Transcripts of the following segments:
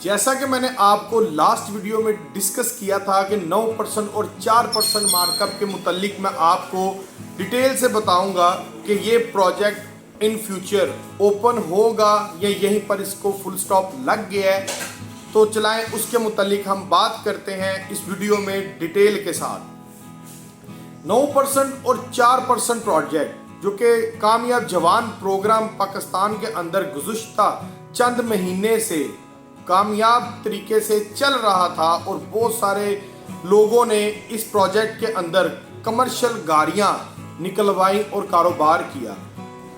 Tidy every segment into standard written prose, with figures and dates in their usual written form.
جیسا کہ میں نے آپ کو لاسٹ ویڈیو میں ڈسکس کیا تھا کہ 9% اور 4% مارک اپ کے متعلق میں آپ کو ڈیٹیل سے بتاؤں گا کہ یہ پروجیکٹ ان فیوچر اوپن ہوگا یا یہیں پر اس کو فل سٹاپ لگ گیا ہے. تو چلائیں اس کے متعلق ہم بات کرتے ہیں اس ویڈیو میں ڈیٹیل کے ساتھ. 9% اور 4% پروجیکٹ جو کہ کامیاب جوان پروگرام پاکستان کے اندر گزشتہ چند مہینے سے کامیاب طریقے سے چل رہا تھا اور بہت سارے لوگوں نے اس پروجیکٹ کے اندر کمرشل گاڑیاں نکلوائیں اور کاروبار کیا.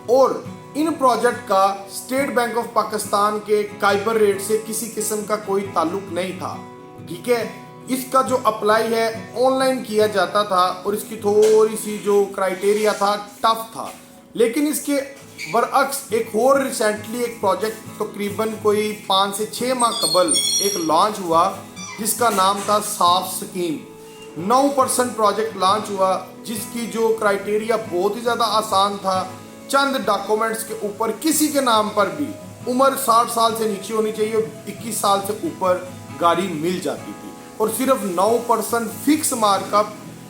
اور ان پروجیکٹ کا اسٹیٹ بینک آف پاکستان کے کائبر ریٹ سے کسی قسم کا کوئی تعلق نہیں تھا. ٹھیک ہے، اس کا جو اپلائی ہے آن لائن کیا جاتا تھا اور اس کی تھوڑی سی جو کرائیٹیریا تھا ٹف تھا. لیکن اس کے برعکس ایک اور ریسنٹلی ایک پروجیکٹ تقریباً کوئی 5 سے 6 ماہ قبل ایک لانچ ہوا جس کا نام تھا صاف سکیم. 9% پروجیکٹ لانچ ہوا جس کی جو کرائیٹیریا بہت ہی زیادہ آسان تھا. چند ڈاکومنٹس کے اوپر کسی کے نام پر بھی عمر 60 سال سے نیچے ہونی چاہیے اور 21 سال سے اوپر گاڑی مل جاتی تھی. اور صرف 9% فکس مارک اپ،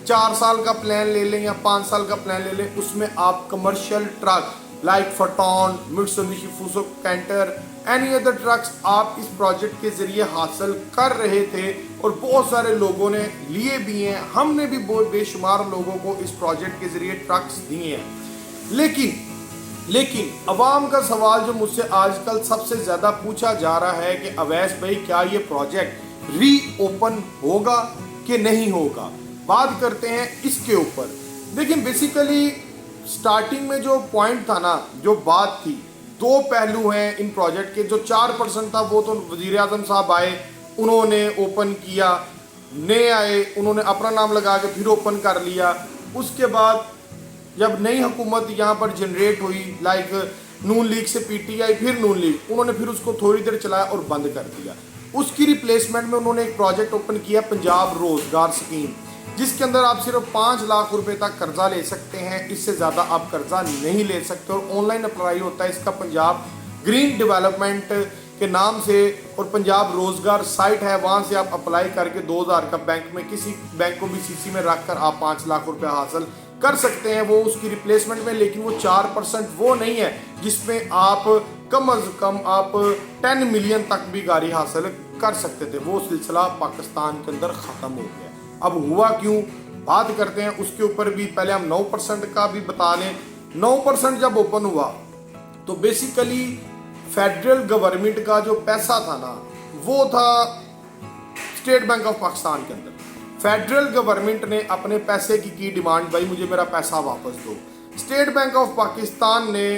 4 سال کا پلان لے لیں یا 5 سال کا پلان لے لیں، اس میں آپ commercial truck like Foton, Mitsubishi Fuso Canter, any other trucks آپ اس پروجیکٹ کے ذریعے حاصل کر رہے تھے اور بہت سارے لوگوں نے لیے بھی ہیں. ہم نے بھی بہت بے شمار لوگوں کو اس پروجیکٹ کے ذریعے ٹرکس دیے ہیں. لیکن عوام کا سوال جو مجھ سے آج کل سب سے زیادہ پوچھا جا رہا ہے کہ اویس بھائی کیا یہ پروجیکٹ ری اوپن ہوگا کہ نہیں ہوگا. بات کرتے ہیں اس کے اوپر. دیکھیں بیسیکلی سٹارٹنگ میں جو پوائنٹ تھا نا، جو بات تھی، 2 پہلو ہیں ان پروجیکٹ کے. جو 4% تھا وہ تو وزیر اعظم صاحب آئے، انہوں نے اوپن کیا، نئے آئے انہوں نے اپنا نام لگا کے پھر اوپن کر لیا. اس کے بعد جب نئی حکومت یہاں پر جنریٹ ہوئی لائک نون لیگ سے پی ٹی آئی پھر نون لیگ، انہوں نے پھر اس کو تھوڑی دیر چلایا اور بند کر دیا. اس کی ریپلیسمنٹ میں انہوں نے ایک پروجیکٹ اوپن کیا پنجاب روزگار سکیم، جس کے اندر آپ صرف 5 لاکھ روپے تک قرضہ لے سکتے ہیں. اس سے زیادہ آپ قرضہ نہیں لے سکتے اور آن لائن اپلائی ہوتا ہے. اس کا پنجاب گرین ڈیولپمنٹ کے نام سے اور پنجاب روزگار سائٹ ہے، وہاں سے آپ اپلائی کر کے 2000 کا بینک میں کسی بینک کو بھی سی سی میں رکھ کر آپ 5 لاکھ روپے حاصل کر سکتے ہیں. وہ اس کی ریپلیسمنٹ میں. لیکن وہ 4% وہ نہیں ہے جس میں آپ کم از کم آپ 10 ملین تک بھی گاڑی حاصل کر سکتے تھے. وہ سلسلہ پاکستان کے اندر ختم ہو گیا. اب ہوا کیوں، بات کرتے ہیں اس کے اوپر بھی. پہلے ہم 9% کا بھی بتا لیں. 9% جب اوپن ہوا تو بیسیکلی فیڈرل گورنمنٹ کا جو پیسہ تھا نا وہ تھا اسٹیٹ بینک آف پاکستان کے اندر. فیڈرل گورنمنٹ نے اپنے پیسے کی ڈیمانڈ، بھائی مجھے میرا پیسہ واپس دو. اسٹیٹ بینک آف پاکستان نے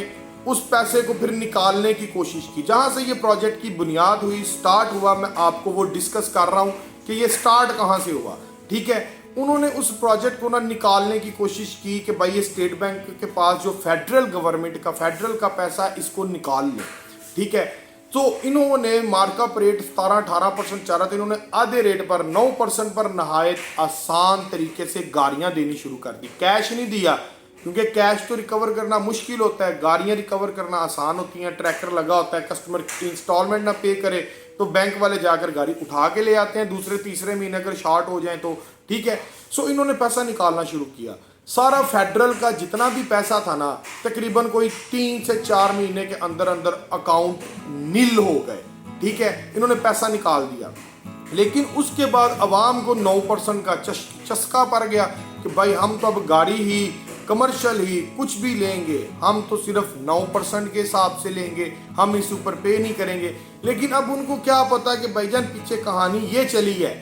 اس پیسے کو پھر نکالنے کی کوشش کی. جہاں سے یہ پروجیکٹ کی بنیاد ہوئی، سٹارٹ ہوا، میں آپ کو وہ ڈسکس کر رہا ہوں کہ یہ سٹارٹ کہاں سے ہوا. ٹھیک ہے، انہوں نے اس پروجیکٹ کو نکالنے کی کوشش کی کہ بھائی یہ اسٹیٹ بینک کے پاس جو فیڈرل گورنمنٹ کا فیڈرل کا پیسہ ہے اس کو نکال لیں. ٹھیک ہے، تو انہوں نے مارک اپ ریٹ 17-18% چاہ رہا تھا، انہوں نے آدھے ریٹ پر 9% پر نہایت آسان طریقے سے گاڑیاں دینی شروع کر دی. کیش نہیں دیا کیونکہ کیش تو ریکور کرنا مشکل ہوتا ہے، گاڑیاں ریکور کرنا آسان ہوتی ہیں. ٹریکٹر لگا ہوتا ہے، کسٹمر انسٹالمنٹ نہ پے کرے تو بینک والے جا کر گاڑی اٹھا کے لے آتے ہیں دوسرے تیسرے مہینے اگر شارٹ ہو جائیں تو. ٹھیک ہے، سو انہوں نے پیسہ نکالنا شروع کیا. سارا فیڈرل کا جتنا بھی پیسہ تھا نا تقریباً کوئی 3 سے 4 مہینے کے اندر اکاؤنٹ نیل ہو گئے. ٹھیک ہے، انہوں نے پیسہ نکال دیا. لیکن اس کے بعد عوام کو 9% کا چسکا پڑ گیا کہ بھائی ہم تو اب گاڑی ہی کمرشل ہی کچھ بھی لیں گے، ہم تو صرف 9% کے حساب سے لیں گے، ہم اس اوپر پے نہیں کریں گے. لیکن اب ان کو کیا پتا کہ بھائی جان پیچھے کہانی یہ چلی ہے،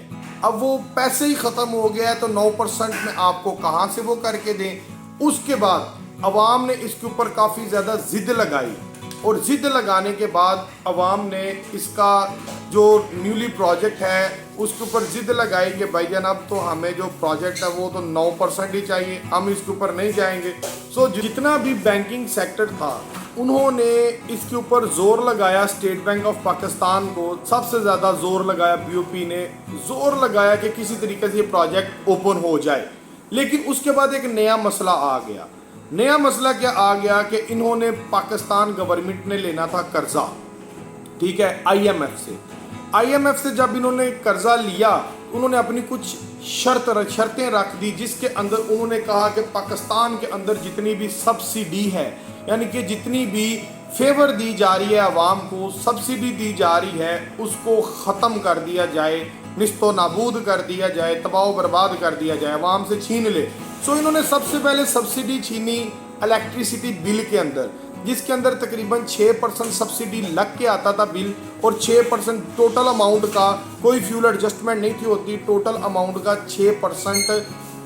اب وہ پیسے ہی ختم ہو گیا ہے تو 9% میں آپ کو کہاں سے وہ کر کے دیں. اس کے بعد عوام نے اس کے اوپر کافی زیادہ ضد لگائی اور ضد لگانے کے بعد عوام نے اس کا جو نیولی پروجیکٹ ہے اس کے اوپر ضد لگائی کہ بھائی جان اب تو ہمیں جو پروجیکٹ ہے وہ تو 9% ہی چاہیے، ہم اس کے اوپر نہیں جائیں گے. سو جتنا بھی بینکنگ سیکٹر تھا انہوں نے اس کے اوپر زور لگایا. اسٹیٹ بینک آف پاکستان کو سب سے زیادہ زور لگایا، بی او پی نے زور لگایا کہ کسی طریقے سے یہ پروجیکٹ اوپن ہو جائے. لیکن اس کے بعد ایک نیا مسئلہ آ گیا. نیا مسئلہ کیا آ گیا کہ انہوں نے پاکستان گورنمنٹ نے لینا تھا قرضہ. ٹھیک ہے، آئی ایم ایف سے. IMF سے جب انہوں نے قرضہ لیا انہوں نے اپنی کچھ شرطیں رکھ دی، جس کے اندر انہوں نے کہا کہ پاکستان کے اندر جتنی بھی سبسڈی ہے، یعنی کہ جتنی بھی فیور دی جا رہی ہے عوام کو، سبسڈی دی جا رہی ہے، اس کو ختم کر دیا جائے، نست و نابود کر دیا جائے، تباہ و برباد کر دیا جائے، عوام سے چھین لے۔ سو انہوں نے سب سے پہلے سبسڈی چھینی الیکٹریسٹی بل کے اندر، جس کے اندر تقریباً 6% سبسڈی لگ کے آتا تھا بل، اور 6% ٹوٹل اماؤنٹ کا کوئی فیول ایڈجسٹمنٹ نہیں تھی ہوتی، ٹوٹل اماؤنٹ کا 6%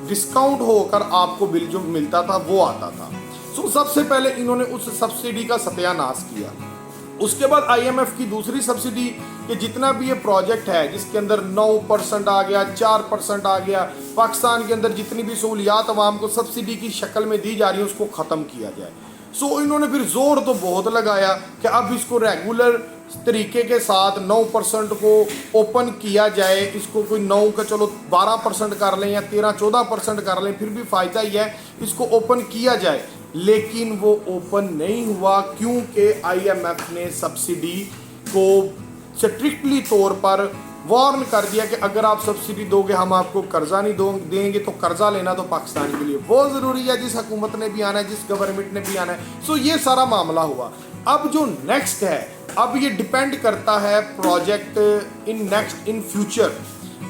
ڈسکاؤنٹ ہو کر آپ کو بل جو ملتا تھا وہ آتا تھا۔ سو سب سے پہلے انہوں نے اس سبسڈی کا ستیہ ناش کیا۔ اس کے بعد IMF کی دوسری سبسڈی کہ جتنا بھی یہ پروجیکٹ ہے جس کے اندر 9% آ گیا، 4% آ گیا، پاکستان کے اندر جتنی بھی سہولیات عوام کو سبسڈی کی شکل میں دی جا رہی ہیں اس کو ختم کیا جائے۔ سو انہوں نے پھر زور تو بہت لگایا کہ اب اس کو ریگولر طریقے کے ساتھ 9% کو اوپن کیا جائے، اس کو کوئی 9 کا چلو 12% کر لیں یا 13-14% کر لیں، پھر بھی فائدہ ہی ہے، اس کو اوپن کیا جائے۔ لیکن وہ اوپن نہیں ہوا کیونکہ IMF نے سبسڈی کو سٹرکٹلی طور پر وارن کر دیا کہ اگر آپ سبسڈی دو گے ہم آپ کو قرضہ نہیں دیں گے، تو قرضہ لینا تو پاکستان کے لیے بہت ضروری ہے، جس حکومت نے بھی آنا ہے، جس گورنمنٹ نے بھی آنا ہے۔ سو یہ سارا معاملہ ہوا۔ اب جو نیکسٹ ہے، اب یہ ڈیپینڈ کرتا ہے پروجیکٹ ان فیوچر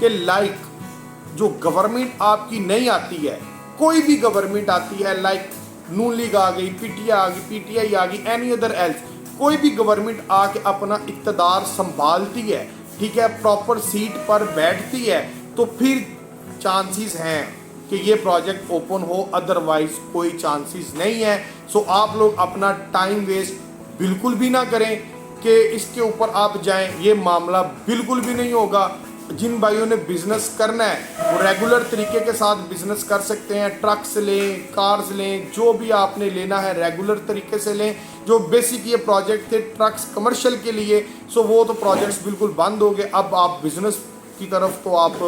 کہ لائک جو گورنمنٹ آپ کی نہیں آتی ہے، کوئی بھی گورنمنٹ آتی ہے، لائک نون لیگ آ گئی، PTI آ گئی، اینی ادر ایلس، کوئی بھی گورنمنٹ آ کے اپنا اقتدار سنبھالتی ہے، ٹھیک ہے، پراپر سیٹ پر بیٹھتی ہے، تو پھر چانسز ہیں کہ یہ پروجیکٹ اوپن ہو، ادروائز کوئی چانسز نہیں ہے۔ سو آپ لوگ اپنا ٹائم ویسٹ بالکل بھی نہ کریں کہ اس کے اوپر آپ جائیں، یہ معاملہ بالکل بھی نہیں ہوگا۔ جن بھائیوں نے بزنس کرنا ہے وہ ریگولر طریقے کے ساتھ بزنس کر سکتے ہیں، ٹرکس لیں، کارز لیں، جو بھی آپ نے لینا ہے ریگولر طریقے سے لیں۔ جو بیسک یہ پروجیکٹ تھے ٹرکس کمرشل کے لیے، سو وہ تو پروجیکٹس بالکل بند ہو گئے۔ اب آپ بزنس کی طرف تو آپ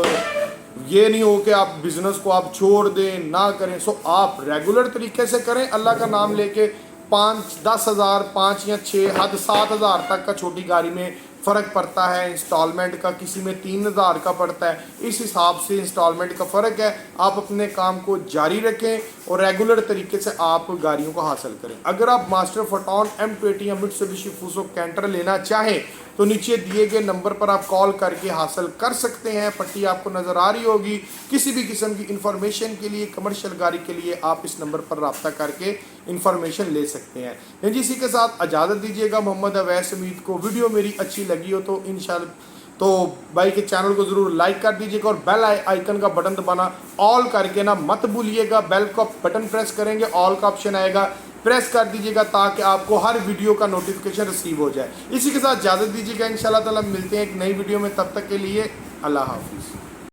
یہ نہیں ہو کہ آپ بزنس کو آپ چھوڑ دیں، نہ کریں۔ سو آپ ریگولر طریقے سے کریں، اللہ کا نام لے کے 5-10 ہزار، 5 یا 6 حد 7 ہزار تک کا چھوٹی گاڑی میں فرق پڑتا ہے، انسٹالمنٹ کا کسی میں 3 ہزار کا پڑتا ہے، اس حساب سے انسٹالمنٹ کا فرق ہے۔ آپ اپنے کام کو جاری رکھیں اور ریگولر طریقے سے آپ گاڑیوں کو حاصل کریں۔ اگر آپ ماسٹر فوٹون M20 یا میٹسوبیشی فوسو کینٹر لینا چاہیں تو نیچے دیے گئے نمبر پر آپ کال کر کے حاصل کر سکتے ہیں، پٹی آپ کو نظر آ رہی ہوگی۔ کسی بھی قسم کی انفارمیشن کے لیے، کمرشل گاڑی کے لیے آپ اس نمبر پر رابطہ کر کے انفارمیشن لے سکتے ہیں۔ اسی کے ساتھ اجازت دیجیے گا، محمد اویس امید کو ویڈیو میری اچھی لگی ہو تو انشاءاللہ تو بھائی کے چینل کو ضرور لائک کر دیجیے گا، اور بیل آئیکن کا بٹن دبانا آل کر کے نا مت بھولیے گا۔ بیل کا بٹن پریس کریں گے، آل کا آپشن آئے گا، پریس کر دیجیے گا تاکہ آپ کو ہر ویڈیو کا نوٹیفیکیشن ریسیو ہو جائے۔ اسی کے ساتھ اجازت دیجیے گا، انشاءاللہ تعالی ملتے ہیں ایک نئی ویڈیو میں، تب تک کے لیے اللہ حافظ۔